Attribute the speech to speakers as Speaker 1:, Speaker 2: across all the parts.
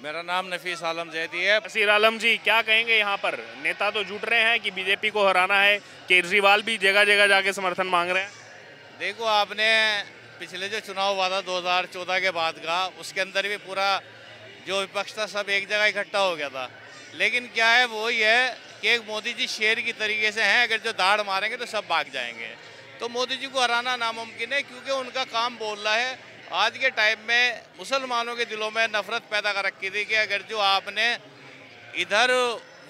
Speaker 1: मेरा नाम नफीस आलम जैदी है।
Speaker 2: नसीर आलम जी, क्या कहेंगे? यहाँ पर नेता तो जुट रहे हैं कि बीजेपी को हराना है, केजरीवाल भी जगह जगह जाके समर्थन मांग रहे हैं।
Speaker 1: देखो, आपने पिछले जो चुनाव हुआ था 2014 के बाद का, उसके अंदर भी पूरा जो विपक्ष था सब एक जगह इकट्ठा हो गया था। लेकिन क्या है, वो ही है कि एक मोदी जी शेर की तरीके से हैं, अगर जो दाढ़ मारेंगे तो सब भाग जाएंगे। तो मोदी जी को हराना नामुमकिन है, क्योंकि उनका काम बोल रहा है। आज के टाइम में मुसलमानों के दिलों में नफरत पैदा कर रखी थी कि अगर जो आपने इधर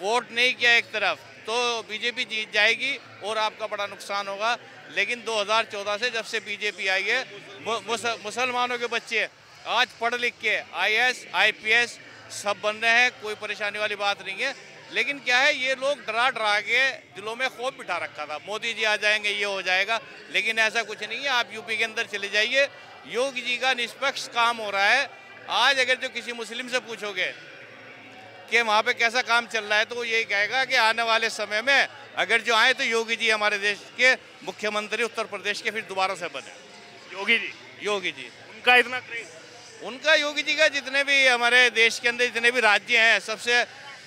Speaker 1: वोट नहीं किया एक तरफ तो बीजेपी जीत जाएगी और आपका बड़ा नुकसान होगा। लेकिन 2014 से जब से बीजेपी आई है, मुसलमानों के बच्चे आज पढ़ लिख के आईएएस आईपीएस सब बन रहे हैं, कोई परेशानी वाली बात नहीं है। लेकिन क्या है, ये लोग डरा डरा के दिलों में खौफ बिठा रखा था, मोदी जी आ जाएंगे ये हो जाएगा। लेकिन ऐसा कुछ नहीं है। आप यूपी के अंदर चले जाइए, योगी जी का निष्पक्ष काम हो रहा है। आज अगर जो किसी मुस्लिम से पूछोगे कि वहाँ पे कैसा काम चल रहा है, तो वो यही कहेगा कि आने वाले समय में अगर जो आए तो योगी जी हमारे देश के मुख्यमंत्री उत्तर प्रदेश के फिर दोबारा से बने। योगी जी
Speaker 2: उनका इतना क्रेज,
Speaker 1: उनका योगी जी का जितने भी हमारे देश के अंदर जितने भी राज्य हैं, सबसे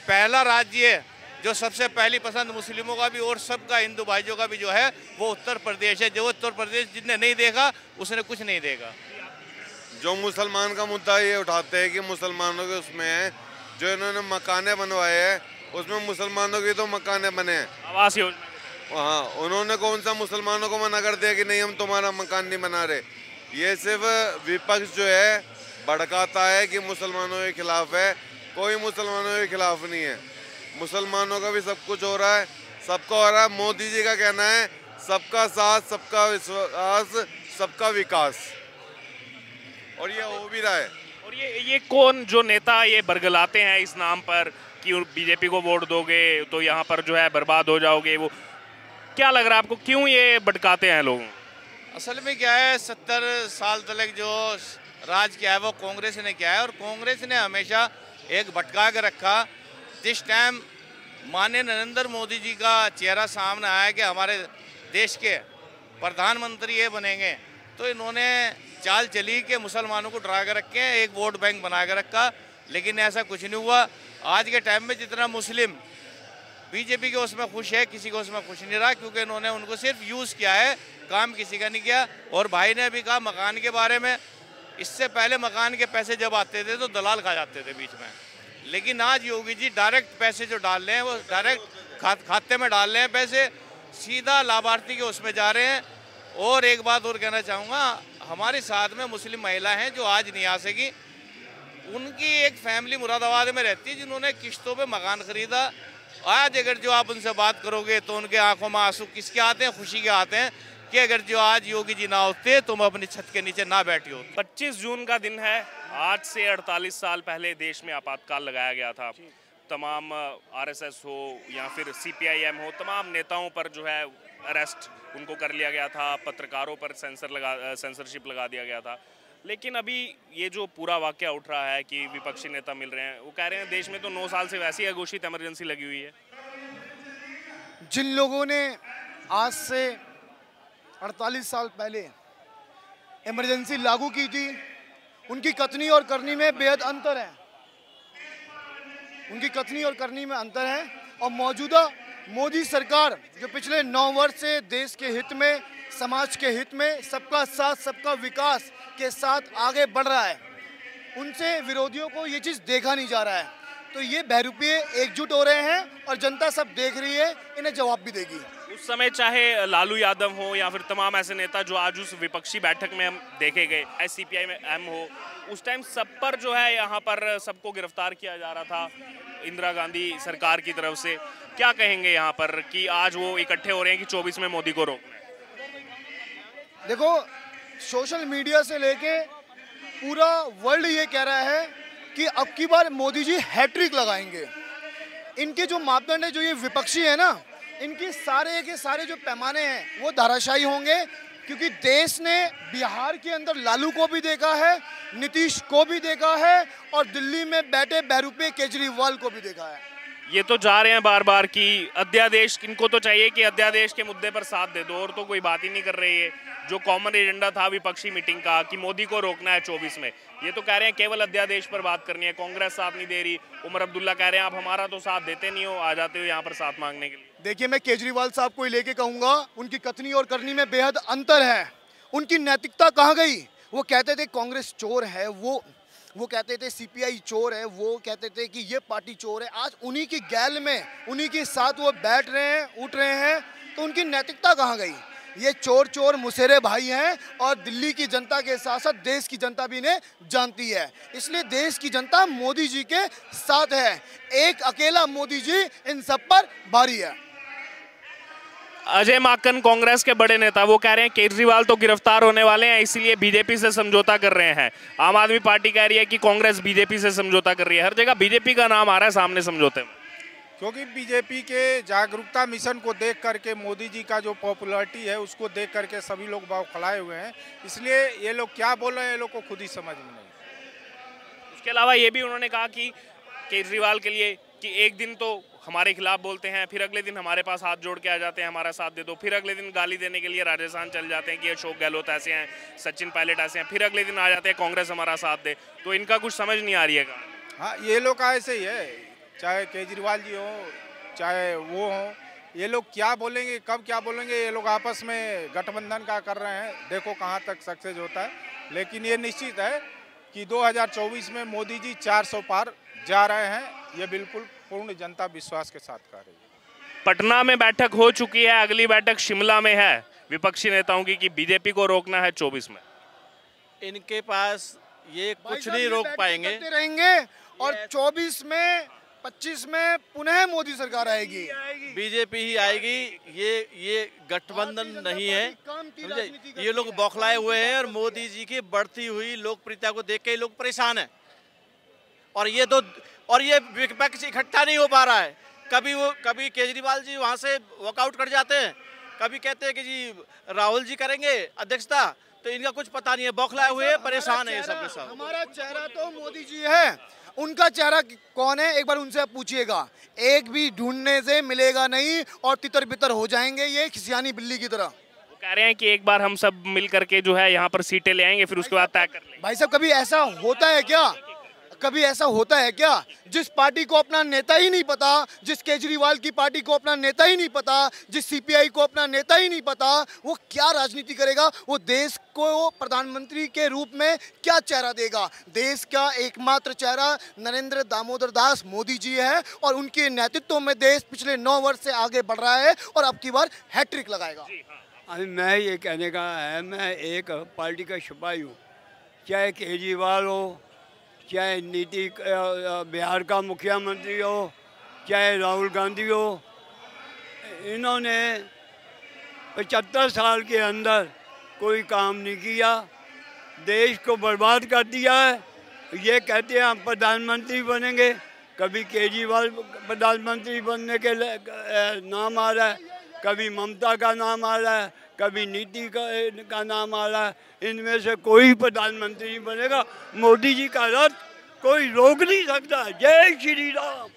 Speaker 1: पहला राज्य है जो सबसे पहली पसंद मुस्लिमों का भी और सबका हिंदू भाइयों का भी जो है वो उत्तर प्रदेश है। जो उत्तर प्रदेश जिसने नहीं देखा उसने कुछ नहीं देखा।
Speaker 3: जो मुसलमान का मुद्दा ये उठाते हैं कि मुसलमानों के उसमें है, जो इन्होंने मकाने बनवाए हैं उसमें मुसलमानों की तो मकाने बने हैं,
Speaker 2: आवास योजना।
Speaker 3: हाँ, उन्होंने कौन सा मुसलमानों को मना कर दिया कि नहीं हम तुम्हारा मकान नहीं बना रहे। ये सिर्फ विपक्ष जो है भड़काता है कि मुसलमानों के खिलाफ है, कोई मुसलमानों के खिलाफ नहीं है। मुसलमानों का भी सब कुछ हो रहा है, सबका हो रहा है। मोदी जी का कहना है सबका साथ, सबका विश्वास, सबका विकास, और ये हो भी रहा है।
Speaker 2: और ये कौन जो नेता ये बरगलाते हैं इस नाम पर कि बीजेपी को वोट दोगे तो यहाँ पर जो है बर्बाद हो जाओगे, वो क्या लग रहा है आपको, क्यों ये भटकाते हैं लोग?
Speaker 1: असल में क्या है, 70 साल तक जो राज किया है वो कांग्रेस ने किया है, और कांग्रेस ने हमेशा एक भटका के रखा। जिस टाइम माननीय नरेंद्र मोदी जी का चेहरा सामने आया कि हमारे देश के प्रधानमंत्री ये बनेंगे, तो इन्होंने चाल चली कि मुसलमानों को डरा के रखे, एक वोट बैंक बना के रखा। लेकिन ऐसा कुछ नहीं हुआ। आज के टाइम में जितना मुस्लिम बीजेपी के उसमें खुश है, किसी को उसमें खुश नहीं रहा, क्योंकि इन्होंने उनको सिर्फ यूज़ किया है, काम किसी का नहीं किया। और भाई ने भी कहा मकान के बारे में, इससे पहले मकान के पैसे जब आते थे तो दलाल खा जाते थे बीच में। लेकिन आज योगी जी डायरेक्ट पैसे जो डाल रहे हैं वो डायरेक्ट खाते में डाल रहे हैं, पैसे सीधा लाभार्थी के उसमें जा रहे हैं। और एक बात और कहना चाहूँगा, हमारे साथ में मुस्लिम महिला हैं जो आज नहीं आ सकी। उनकी एक फैमिली मुरादाबाद में रहती है जिन्होंने किश्तों पे मकान खरीदा। आज अगर जो आप उनसे बात करोगे तो उनके आंखों में आंसू किसके आते हैं? खुशी के आते हैं कि अगर जो आज योगी जी ना होते तुम अपनी छत के नीचे ना बैठी हो।
Speaker 2: 25 जून का दिन है। आज से 48 साल पहले देश में आपातकाल लगाया गया था। तमाम आरएसएस हो या फिर सीपीआईएम हो, तमाम नेताओं पर जो है अरेस्ट उनको कर लिया गया था। पत्रकारों पर सेंसरशिप लगा दिया गया था। लेकिन अभी ये जो पूरा वाकया उठ रहा है कि विपक्षी नेता मिल रहे हैं, वो कह रहे हैं देश में तो 9 साल से वैसी अघोषित इमरजेंसी लगी हुई है।
Speaker 4: जिन लोगों ने आज से 48 साल पहले इमरजेंसी लागू की थी, उनकी कथनी और करनी में बेहद अंतर है। उनकी कथनी और करनी में अंतर है। और मौजूदा मोदी सरकार जो पिछले 9 वर्ष से देश के हित में, समाज के हित में, सबका साथ सबका विकास के साथ आगे बढ़ रहा है, उनसे विरोधियों को ये चीज़ देखा नहीं जा रहा है। तो ये बहरूपीय एकजुट हो रहे हैं और जनता सब देख रही है, इन्हें जवाब भी देगी।
Speaker 2: उस समय चाहे लालू यादव हो या फिर तमाम ऐसे नेता जो आज उस विपक्षी बैठक में हम देखे गए, सीपीआईएम हो, उस टाइम सब पर जो है यहाँ पर सबको गिरफ्तार किया जा रहा था इंदिरा गांधी सरकार की तरफ से। क्या कहेंगे यहाँ पर कि आज वो इकट्ठे हो रहे हैं कि 24 में मोदी को रोकना है?
Speaker 4: देखो, सोशल मीडिया से लेके पूरा वर्ल्ड ये कह रहा है कि अब की बार मोदी जी हैट्रिक लगाएंगे। इनके जो मापदंड है, जो ये विपक्षी है ना, इनके सारे के सारे जो पैमाने हैं वो धाराशायी होंगे। क्योंकि देश ने बिहार के अंदर लालू को भी देखा है, नीतीश को भी देखा है, और दिल्ली में बैठे बहरूपीय केजरीवाल को भी देखा है।
Speaker 2: ये तो जा रहे हैं बार बार कि अध्यादेश, इनको तो चाहिए कि अध्यादेश के मुद्दे पर साथ दे दो, और तो कोई बात ही नहीं कर रही है। जो कॉमन एजेंडा था विपक्षी मीटिंग का कि मोदी को रोकना है 24 में, ये तो कह रहे हैं केवल अध्यादेश पर बात करनी है। कांग्रेस साथ नहीं दे रही। उमर अब्दुल्ला कह रहे हैं आप हमारा तो साथ देते नहीं हो, आ जाते हो यहाँ पर साथ मांगने के लिए।
Speaker 4: देखिए, मैं केजरीवाल साहब को ही लेके कहूंगा, उनकी कथनी और करनी में बेहद अंतर है। उनकी नैतिकता कहाँ गई? वो कहते थे कांग्रेस चोर है, वो कहते थे सीपीआई चोर है, वो कहते थे कि ये पार्टी चोर है। आज उन्हीं की गैल में, उन्हीं के साथ वो बैठ रहे हैं, उठ रहे हैं, तो उनकी नैतिकता कहाँ गई? ये चोर चोर मुसेरे भाई हैं, और दिल्ली की जनता के साथ साथ देश की जनता भी इन्हें जानती है। इसलिए देश की जनता मोदी जी के साथ है। एक अकेला मोदी जी इन सब पर भारी है।
Speaker 2: अजय माकन कांग्रेस के बड़े नेता, वो कह रहे हैं केजरीवाल तो गिरफ्तार होने वाले हैं, इसलिए बीजेपी से समझौता कर रहे हैं। आम आदमी पार्टी कह रही है कि कांग्रेस बीजेपी से समझौता कर रही है। हर जगह बीजेपी का नाम आ रहा है सामने समझौते में,
Speaker 5: क्योंकि बीजेपी के जागरूकता मिशन को देख करके, मोदी जी का जो पॉपुलैरिटी है उसको देख करके सभी लोग बौखलाए हुए हैं। इसलिए ये लोग क्या बोल रहे हैं, ये लोग को खुद ही समझ में नहीं।
Speaker 2: उसके अलावा ये भी उन्होंने कहा कि केजरीवाल के लिए कि एक दिन तो हमारे खिलाफ बोलते हैं, फिर अगले दिन हमारे पास हाथ जोड़ के आ जाते हैं हमारा साथ दे दो, फिर अगले दिन गाली देने के लिए राजस्थान चल जाते हैं कि अशोक गहलोत ऐसे हैं, सचिन पायलट ऐसे हैं, फिर अगले दिन आ जाते हैं कांग्रेस हमारा साथ दे। तो इनका कुछ समझ नहीं आ रही है।
Speaker 5: हाँ, ये लोग का ऐसे ही है, चाहे केजरीवाल जी हो चाहे वो हो, ये लोग क्या बोलेंगे, कब क्या बोलेंगे, ये लोग आपस में गठबंधन का कर रहे हैं। देखो कहाँ तक सक्सेस होता है। लेकिन ये निश्चित है कि 2024 में मोदी जी 400 पार जा रहे हैं, ये बिल्कुल पूर्ण जनता विश्वास के साथ कह रही है।
Speaker 2: पटना में बैठक हो चुकी है, अगली बैठक शिमला में है विपक्षी नेताओं की कि बीजेपी को रोकना है 24 में।
Speaker 6: इनके पास ये कुछ नहीं रोक पाएंगे,
Speaker 4: रहेंगे, और 24 में 25 में पुनः मोदी सरकार आएगी,
Speaker 6: बीजेपी ही आएगी। ये गठबंधन नहीं है, समझे? ये लोग बौखलाए हुए हैं और मोदी जी की बढ़ती हुई लोकप्रियता को देख के लोग परेशान हैं। और ये विपक्ष इकट्ठा नहीं हो पा रहा है। कभी केजरीवाल जी वहाँ से वॉकआउट कर जाते हैं, कभी कहते हैं कि जी राहुल जी करेंगे अध्यक्षता, तो इनका कुछ पता नहीं है, बौखलाए हुए परेशान है ये सब के सब।
Speaker 4: हमारा चेहरा तो मोदी जी है, उनका चेहरा कौन है एक बार उनसे आप पूछिएगा। एक भी ढूंढने से मिलेगा नहीं, और तितर बितर हो जाएंगे ये खिसियानी बिल्ली की तरह।
Speaker 2: वो कह रहे हैं कि एक बार हम सब मिल करके जो है यहाँ पर सीटें ले आएंगे, फिर उसके बाद तय कर लेंगे।
Speaker 4: भाई साहब, कभी ऐसा होता है क्या? कभी ऐसा होता है क्या? जिस पार्टी को अपना नेता ही नहीं पता, जिस केजरीवाल की पार्टी को अपना नेता ही नहीं पता, जिस सीपीआई को अपना नेता ही नहीं पता, वो क्या राजनीति करेगा? वो देश को प्रधानमंत्री के रूप में क्या चेहरा देगा? देश का एकमात्र चेहरा नरेंद्र दामोदर दास मोदी जी है, और उनके नेतृत्व में देश पिछले 9 वर्ष से आगे बढ़ रहा है, और अब की बार हैट्रिक लगाएगा।
Speaker 7: अभी मैं ये कहने का है, मैं एक पार्टी का सिपाही हूँ, चाहे केजरीवाल हो, चाहे बिहार का मुख्यमंत्री हो, चाहे राहुल गांधी हो, इन्होंने 75 साल के अंदर कोई काम नहीं किया, देश को बर्बाद कर दिया है। ये कहते हैं हम प्रधानमंत्री बनेंगे, कभी केजरीवाल प्रधानमंत्री बनने के नाम आ रहा है, कभी ममता का नाम आ रहा है, कभी नीति का नाम आ रहा है। इनमें से कोई प्रधानमंत्री नहीं बनेगा। मोदी जी का रथ कोई रोक नहीं सकता। जय श्री राम।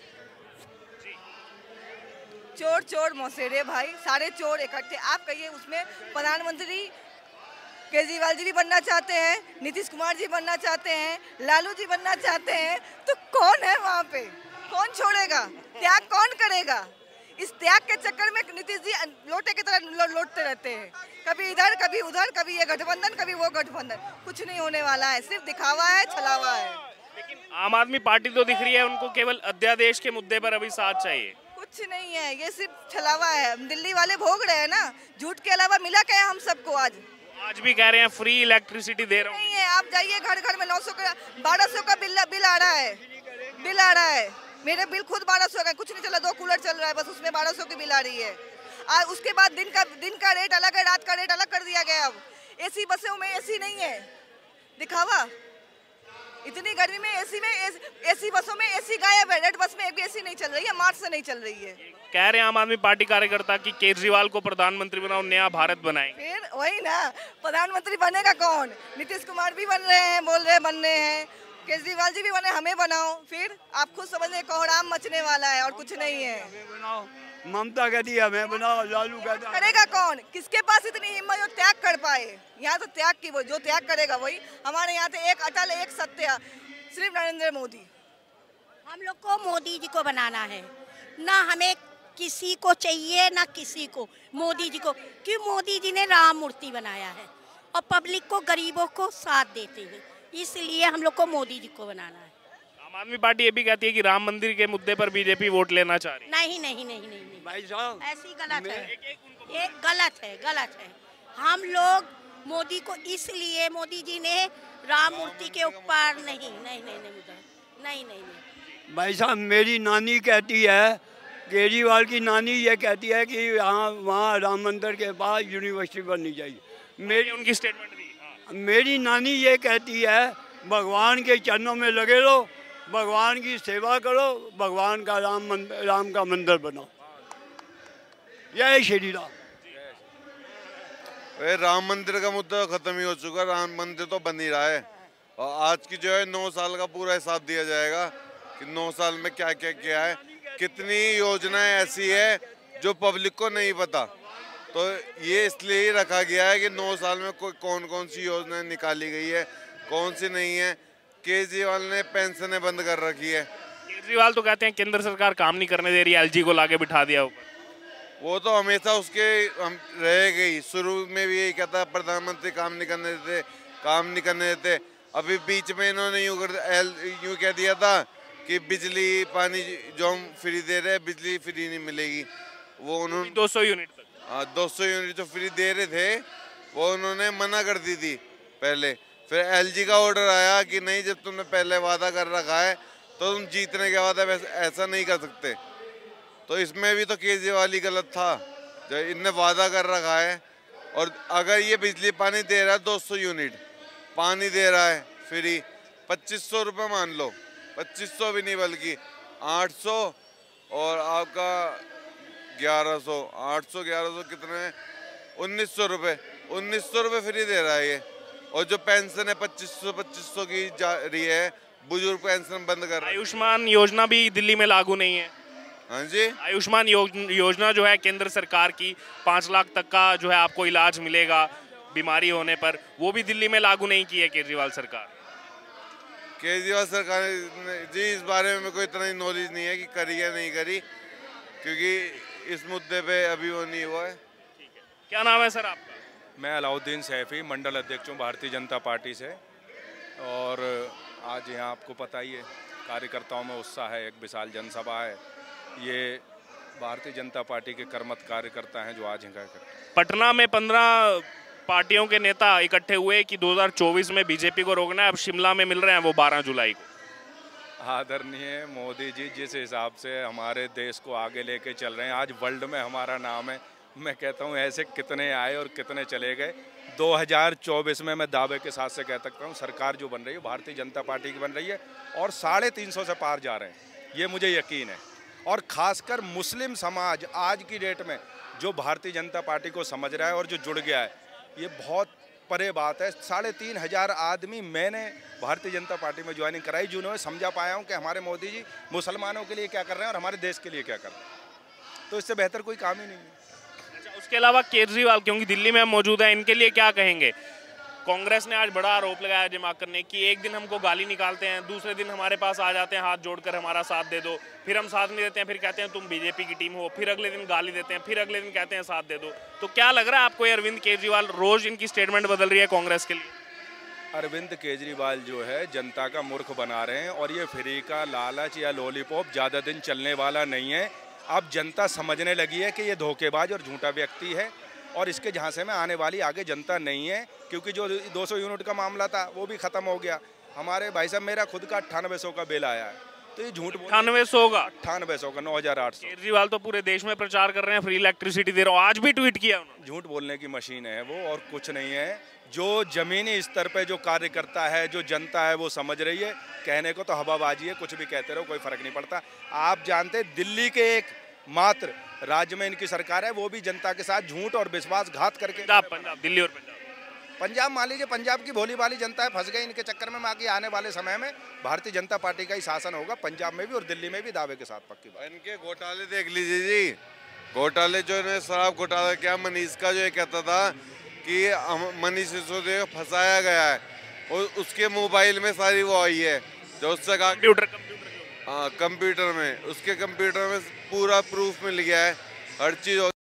Speaker 8: चोर चोर मौसेरे भाई, सारे चोर इकट्ठे। आप कहिए, उसमें प्रधानमंत्री केजरीवाल जी भी बनना चाहते हैं, नीतीश कुमार जी बनना चाहते हैं, लालू जी बनना चाहते हैं, तो कौन है वहाँ पे? कौन छोड़ेगा? त्याग कौन करेगा? इस त्याग के चक्कर में नीतीश जी लोटे की तरह लौटते रहते हैं, कभी इधर कभी उधर, कभी ये गठबंधन कभी वो गठबंधन। कुछ नहीं होने वाला है, सिर्फ दिखावा है, छलावा है।
Speaker 2: लेकिन आम आदमी पार्टी तो दिख रही है, उनको केवल अध्यादेश के मुद्दे पर अभी साथ चाहिए।
Speaker 8: कुछ नहीं है, ये सिर्फ छलावा है। दिल्ली वाले भोग रहे हैं ना, झूठ के अलावा मिला क्या है हम सबको? आज
Speaker 2: भी कह रहे हैं फ्री इलेक्ट्रिसिटी दे रहा हूँ।
Speaker 8: नहीं है, आप जाइए घर घर में 900 का 1200 का बिल आ रहा है। मेरे बिल खुद 1200 का, कुछ नहीं चला, 2 कूलर चल रहा है बस, उसमें 1200 की बिल आ रही है। उसके बाद दिन का रेट अलग है, रात का रेट अलग कर दिया गया। अब एसी बसों में एसी नहीं है, दिखावा। इतनी गर्मी में एसी बसों में एसी गायब है, रेड बस में एक भी एसी नहीं चल रही है, मार्च से नहीं चल रही है।
Speaker 2: कह रहे हैं आम आदमी पार्टी कार्यकर्ता कि केजरीवाल को प्रधानमंत्री बनाओ, नया भारत बनाएं।
Speaker 8: फिर वही ना, प्रधानमंत्री बनेगा कौन? नीतीश कुमार भी बन रहे हैं, बोल रहे हैं बनने हैं, केजरीवाल जी भी बने, हमें बनाओ, फिर आप खुद समझ लें कोहराम मचने वाला है और कुछ नहीं है।
Speaker 7: हमें बनाओ, ममता कहती है हमें बनाओ, लालू कहता है
Speaker 8: करेगा कौन? किसके पास इतनी हिम्मत जो त्याग कर पाए? यहाँ तो त्याग की वो जो त्याग करेगा वही। हमारे यहाँ तो एक अटल एक सत्य, सिर्फ नरेंद्र मोदी।
Speaker 9: हम लोग को मोदी जी को बनाना है, ना हमें किसी को चाहिए ना किसी को, मोदी जी को। क्यों? मोदी जी ने राम मूर्ति बनाया है और पब्लिक को, गरीबों को साथ देते हैं, इसलिए हम लोग को मोदी जी को बनाना है।
Speaker 2: आम आदमी पार्टी ये भी कहती है कि राम मंदिर के मुद्दे पर बीजेपी वोट लेना चाह रही है।
Speaker 9: नहीं नहीं नहीं नहीं, नहीं।
Speaker 7: भाई साहब
Speaker 9: ऐसी गलत है, ये गलत है, गलत है। हम लोग मोदी को इसलिए, मोदी जी ने राम मूर्ति के ऊपर नहीं नहीं नहीं नहीं नहीं नहीं नहीं।
Speaker 7: भाई साहब मेरी नानी कहती है, केजरीवाल की नानी ये कहती है कि यहाँ वहाँ राम मंदिर के पास यूनिवर्सिटी बननी चाहिए।
Speaker 2: मेरी उनकी स्टेटमेंट दी। हाँ।
Speaker 7: मेरी नानी ये कहती है भगवान के चरणों में लगे रहो, भगवान की सेवा करो, भगवान का राम का मंदिर बनाओ। जय श्री राम।
Speaker 3: राम मंदिर का मुद्दा खत्म ही हो चुका, राम मंदिर तो बन ही रहा है। और आज की जो है 9 साल का पूरा हिसाब दिया जाएगा कि 9 साल में क्या क्या किया है, कितनी योजनाएं ऐसी है जो पब्लिक को नहीं पता। तो ये इसलिए ही रखा गया है कि 9 साल में कौन कौन सी योजनाएं निकाली गई है, कौन सी नहीं है। केजरीवाल ने पेंशनें बंद कर रखी है।
Speaker 2: केजरीवाल तो कहते हैं केंद्र सरकार काम नहीं करने दे रही है, एलजी को लाके बिठा दिया ऊपर।
Speaker 3: वो तो हमेशा उसके हम रहेगा ही। शुरू में भी यही कहता प्रधानमंत्री काम नहीं करने देते, काम नहीं करने देते। अभी बीच में इन्होंने यूँ कह दिया था कि बिजली पानी जो हम फ्री दे रहे हैं, बिजली फ्री नहीं मिलेगी। वो उन्होंने
Speaker 2: 200 यूनिट तक,
Speaker 3: 200 यूनिट जो फ्री दे रहे थे वो उन्होंने मना कर दी थी पहले। फिर एलजी का ऑर्डर आया कि नहीं, जब तुमने पहले वादा कर रखा है तो तुम जीतने के बाद ऐसा नहीं कर सकते। तो इसमें भी तो केजरीवाल ही गलत था, जब इनने वादा कर रखा है। और अगर ये बिजली पानी दे रहा है 200 यूनिट पानी दे रहा है फ्री, 2500 रुपये मान लो, 2500 भी नहीं बल्कि 800 और आपका 1100, 800 1100 कितने हैं, 1900 रुपये, 1900 रुपये फ्री दे रहा है ये। और जो पेंशन है 2500 की जा रही है, बुजुर्ग पेंशन बंद कर रहा है।
Speaker 2: आयुष्मान योजना भी दिल्ली में लागू नहीं है।
Speaker 3: हाँ जी,
Speaker 2: आयुष्मान योजना जो है केंद्र सरकार की, 5 लाख तक का जो है आपको इलाज मिलेगा बीमारी होने पर, वो भी दिल्ली में लागू नहीं की है केजरीवाल सरकार।
Speaker 3: केजरीवाल सरकार ने जी इस बारे में कोई इतना ही नॉलेज नहीं है कि करी या नहीं करी, क्योंकि इस मुद्दे पे अभी वो नहीं हुआ है।
Speaker 2: ठीक है, क्या नाम है सर आपका?
Speaker 10: मैं अलाउद्दीन सैफी, मंडल अध्यक्ष हूँ भारतीय जनता पार्टी से। और आज यहाँ आपको पता ही है कार्यकर्ताओं में उत्साह है, एक विशाल जनसभा है। ये भारतीय जनता पार्टी के कर्मठ कार्यकर्ता हैं जो आज यहाँ करते हैं।
Speaker 2: पटना में 15 पार्टियों के नेता इकट्ठे हुए कि 2024 में बीजेपी को रोकना है, अब शिमला में मिल रहे हैं वो 12 जुलाई को।
Speaker 10: आदरणीय मोदी जी जिस हिसाब से हमारे देश को आगे लेके चल रहे हैं, आज वर्ल्ड में हमारा नाम है। मैं कहता हूँ ऐसे कितने आए और कितने चले गए। 2024 में मैं दावे के साथ से कह सकता हूँ सरकार जो बन रही है भारतीय जनता पार्टी की बन रही है और 350 से पार जा रहे हैं, ये मुझे यकीन है। और ख़ासकर मुस्लिम समाज आज की डेट में जो भारतीय जनता पार्टी को समझ रहा है और जो जुड़ गया है, ये बहुत परे बात है। 3500 आदमी मैंने भारतीय जनता पार्टी में ज्वाइनिंग कराई, जिन्होंने समझा पाया हूँ कि हमारे मोदी जी मुसलमानों के लिए क्या कर रहे हैं और हमारे देश के लिए क्या कर रहे हैं। तो इससे बेहतर कोई काम ही नहीं है।
Speaker 2: अच्छा, उसके अलावा केजरीवाल क्योंकि दिल्ली में मौजूद है, इनके लिए क्या कहेंगे? कांग्रेस ने आज बड़ा आरोप लगाया दिमाकर ने कि एक दिन हमको गाली निकालते हैं, दूसरे दिन हमारे पास आ जाते हैं हाथ जोड़कर हमारा साथ दे दो, फिर हम साथ नहीं देते हैं, फिर कहते हैं तुम बीजेपी की टीम हो, फिर अगले दिन गाली देते हैं, फिर अगले दिन कहते हैं साथ दे दो। तो क्या लग रहा है आपको अरविंद केजरीवाल रोज इनकी स्टेटमेंट बदल रही है कांग्रेस के लिए?
Speaker 10: अरविंद केजरीवाल जो है जनता का मूर्ख बना रहे हैं और ये फ्री का लालच या लॉलीपॉप ज़्यादा दिन चलने वाला नहीं है। अब जनता समझने लगी है कि ये धोखेबाज और झूठा व्यक्ति है और इसके झांसे में आने वाली आगे जनता नहीं है, क्योंकि जो 200 यूनिट का मामला था वो भी ख़त्म हो गया। हमारे भाई साहब मेरा खुद का 9800 का बिल आया है, तो ये झूठ
Speaker 2: 9800 का
Speaker 10: 9800 का 9800।
Speaker 2: केजरीवाल तो पूरे देश में प्रचार कर रहे हैं फ्री इलेक्ट्रिसिटी दे रहा हूँ, आज भी ट्वीट किया उन्होंने।
Speaker 10: झूठ बोलने की मशीन है वो और कुछ नहीं है। जो ज़मीनी स्तर पे जो कार्यकर्ता है, जो जनता है वो समझ रही है। कहने को तो हवाबाजी है, कुछ भी कहते रहो कोई फ़र्क नहीं पड़ता। आप जानते दिल्ली के एक मात्र राज्य में इनकी सरकार है, वो भी जनता के साथ झूठ और विश्वासघात करके।
Speaker 2: पंजाब, दिल्ली और पंजाब।
Speaker 11: पंजाब मान लीजिए, पंजाब की भोली भाली जनता है, फंस गई इनके चक्कर में। बाकी आने वाले समय में भारतीय जनता पार्टी का ही शासन होगा, पंजाब में भी और दिल्ली में भी, दावे के साथ, पक्की बात।
Speaker 3: इनके घोटाले देख लीजिए जी, घोटाले जो इन्हें शराब घोटाला क्या, मनीष का जो ये कहता था कि मनीष सिसोदिया को फंसाया गया है, और उसके मोबाइल में सारी वो आई है जो उससे कंप्यूटर में, उसके कंप्यूटर में पूरा प्रूफ मिल गया है, हर चीज़।